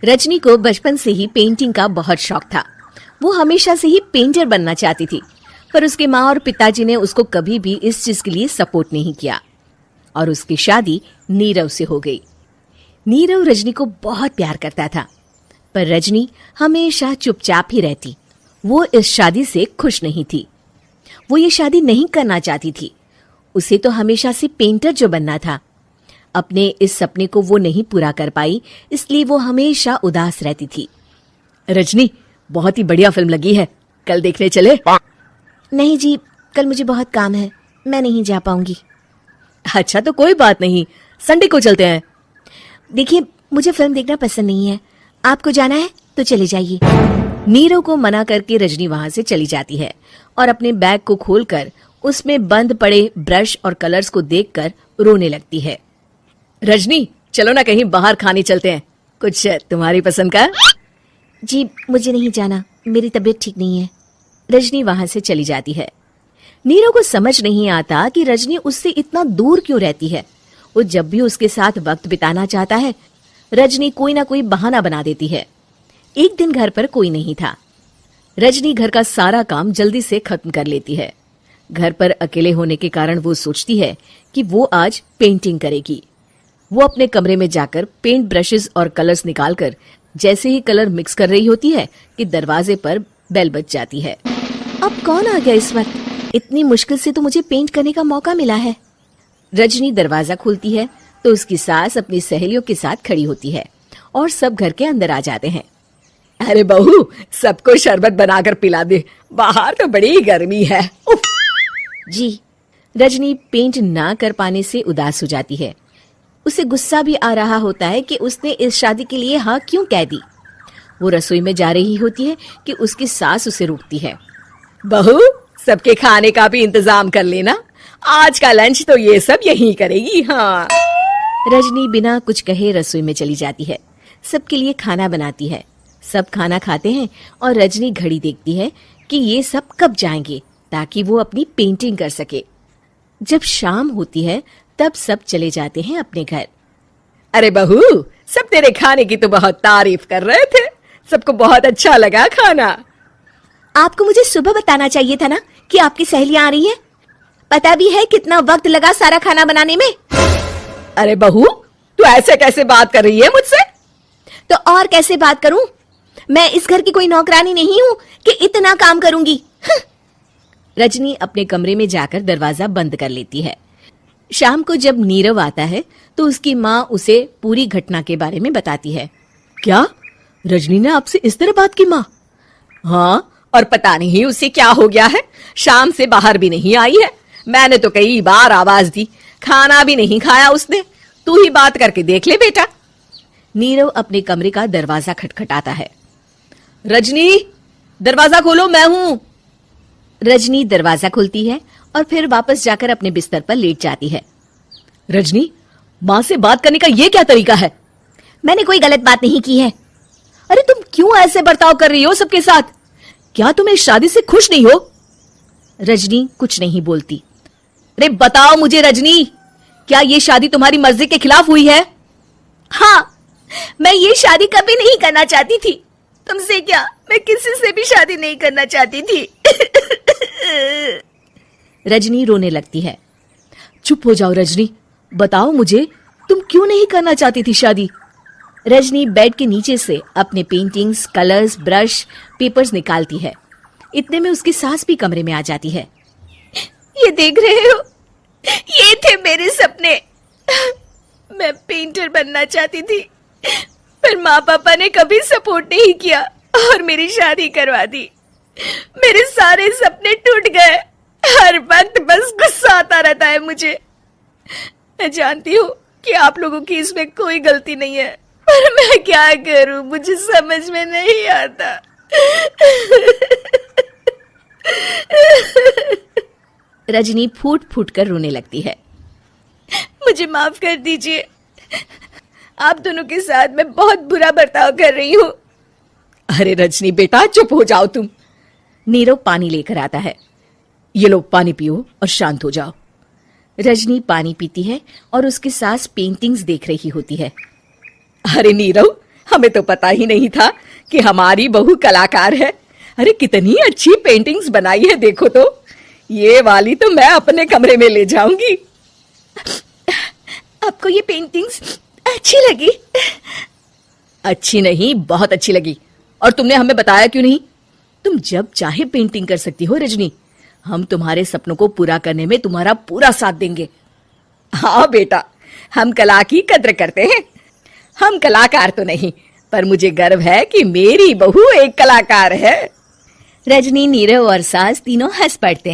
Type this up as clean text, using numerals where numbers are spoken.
रजनी को बचपन से ही पेंटिंग का बहुत शौक था। वो हमेशा से ही पेंटर बनना चाहती थी, पर उसके माँ और पिताजी ने उसको कभी भी इस चीज के लिए सपोर्ट नहीं किया और उसकी शादी नीरव से हो गई। नीरव रजनी को बहुत प्यार करता था, पर रजनी हमेशा चुपचाप ही रहती। वो इस शादी से खुश नहीं थी। वो ये शादी नहीं करना चाहती थी। उसे तो हमेशा से पेंटर जो बनना था। अपने इस सपने को वो नहीं पूरा कर पाई, इसलिए वो हमेशा उदास रहती थी। रजनी, बहुत ही बढ़िया फिल्म लगी है, कल देखने चले? नहीं जी, कल मुझे बहुत काम है, मैं नहीं जा पाऊंगी। अच्छा तो कोई बात नहीं, संडे को चलते हैं। देखिए, मुझे फिल्म देखना पसंद नहीं है, आपको जाना है तो चले जाइए। नीरव को मना करके रजनी वहां से चली जाती है और अपने बैग को खोलकर उसमें बंद पड़े ब्रश और कलर्स को देखकर रोने लगती है। रजनी, चलो ना कहीं बाहर खाने चलते हैं, कुछ तुम्हारी पसंद का। जी, मुझे नहीं जाना, मेरी तबीयत ठीक नहीं है। रजनी वहां से चली जाती है। नीरव को समझ नहीं आता कि रजनी उससे इतना दूर क्यों रहती है। वो जब भी उसके साथ वक्त बिताना चाहता है, रजनी कोई ना कोई बहाना बना देती है। एक दिन घर पर कोई नहीं था। रजनी घर का सारा काम जल्दी से खत्म कर लेती है। घर पर अकेले होने के कारण वो सोचती है कि वो आज पेंटिंग करेगी। वो अपने कमरे में जाकर पेंट ब्रशेस और कलर्स निकालकर जैसे ही कलर मिक्स कर रही होती है कि दरवाजे पर बेल बज जाती है। अब कौन आ गया इस वक्त? इतनी मुश्किल से तो मुझे पेंट करने का मौका मिला है। रजनी दरवाजा खोलती है तो उसकी सास अपनी सहेलियों के साथ खड़ी होती है और सब घर के अंदर आ जाते हैं। अरे बहू, सबको शरबत बनाकर पिला दे, बाहर तो बड़ी गर्मी है। उफ। जी। रजनी पेंट ना कर पाने से उदास हो जाती है। उसे गुस्सा भी आ रहा होता है कि उसने इस शादी के लिए हाँ क्यों कह दी। वो रसोई में जा रही होती है कि उसकी सास उसे रोकती है। बहू, सबके खाने का भी इंतजाम कर लेना, आज का लंच तो ये सब यही करेगी। हाँ। रजनी बिना कुछ कहे रसोई में चली जाती है। सबके लिए खाना बनाती है। सब खाना खाते हैं और रजनी घड़ी देखती है कि ये सब कब जाएंगे ताकि वो अपनी पेंटिंग कर सके। जब शाम होती है तब सब चले जाते हैं अपने घर। अरे बहू, सब तेरे खाने की तो बहुत तारीफ कर रहे थे, सबको बहुत अच्छा लगा खाना। आपको मुझे सुबह बताना चाहिए था ना कि आपकी सहेलियां आ रही हैं। पता भी है कितना वक्त लगा सारा खाना बनाने में। अरे बहू, तू ऐसे कैसे बात कर रही है मुझसे? तो और कैसे बात करूं? मैं इस घर की कोई नौकरानी नहीं हूं कि इतना काम करूंगी। रजनी अपने कमरे में जाकर दरवाजा बंद कर लेती है। शाम को जब नीरव आता है तो उसकी माँ उसे पूरी घटना के बारे में बताती है। क्या? रजनी ने आपसे इस तरह बात की माँ? हाँ, और पता नहीं उसे क्या हो गया है, शाम से बाहर भी नहीं आई है। मैंने तो कई बार आवाज दी, खाना भी नहीं खाया उसने। तू ही बात करके देख ले बेटा। नीरव अपने कमरे का दरवाजा खटखटाता है। रजनी, दरवाजा खोलो, मैं हूं। रजनी दरवाजा खोलती है और फिर वापस जाकर अपने बिस्तर पर लेट जाती है। रजनी, माँ से बात करने का ये क्या तरीका है? मैंने कोई गलत बात नहीं की है। अरे तुम क्यों ऐसे बर्ताव कर रही हो सबके साथ? क्या तुम इस शादी से खुश नहीं हो? रजनी कुछ नहीं बोलती। अरे बताओ मुझे रजनी, क्या ये शादी तुम्हारी मर्जी के खिलाफ हुई है? हाँ, मैं ये शादी कभी नहीं करना चाहती थी। तुमसे क्या, मैं किसी से भी शादी नहीं करना चाहती थी। रजनी रोने लगती है। चुप हो जाओ रजनी, बताओ मुझे, तुम क्यों नहीं करना चाहती थी शादी? रजनी बेड के नीचे से अपने पेंटिंग्स, कलर्स, ब्रश, पेपर्स निकालती है। इतने में उसकी सास भी कमरे में आ जाती है। ये देख रहे हो, ये थे मेरे सपने। मैं पेंटर बनना चाहती थी, पर माँ पापा ने कभी सपोर्ट नहीं किया और मेरी शादी करवा दी। मेरे सारे सपने टूट गए। हर वक्त बस गुस्सा आता रहता है मुझे। मैं जानती हूँ कि आप लोगों की इसमें कोई गलती नहीं है, पर मैं क्या करूं, मुझे समझ में नहीं आता। रजनी फूट फूट कर रोने लगती है। मुझे माफ कर दीजिए, आप दोनों के साथ मैं बहुत बुरा बर्ताव कर रही हूँ। अरे रजनी बेटा, चुप हो जाओ तुम। नीरव पानी लेकर आता है। ये लो पानी पियो और शांत हो जाओ। रजनी पानी पीती है और उसकी सास पेंटिंग्स देख रही होती है। अरे नीरव, हमें तो पता ही नहीं था कि हमारी बहू कलाकार है। अरे कितनी अच्छी पेंटिंग्स बनाई है, देखो तो। ये वाली तो मैं अपने कमरे में ले जाऊंगी। आपको ये पेंटिंग्स अच्छी लगी? अच्छी नहीं, बहुत अच्छी लगी। और तुमने हमें बताया क्यों नहीं? तुम जब चाहे पेंटिंग कर सकती हो रजनी। हम तुम्हारे सपनों को पूरा करने में तुम्हारा पूरा साथ देंगे। हाँ बेटा, हम कला की कद्र करते हैं। हम कलाकार तो नहीं, पर मुझे गर्व है कि मेरी बहू एक कलाकार है। रजनी, नीरव और सास तीनों हंस पड़ते हैं।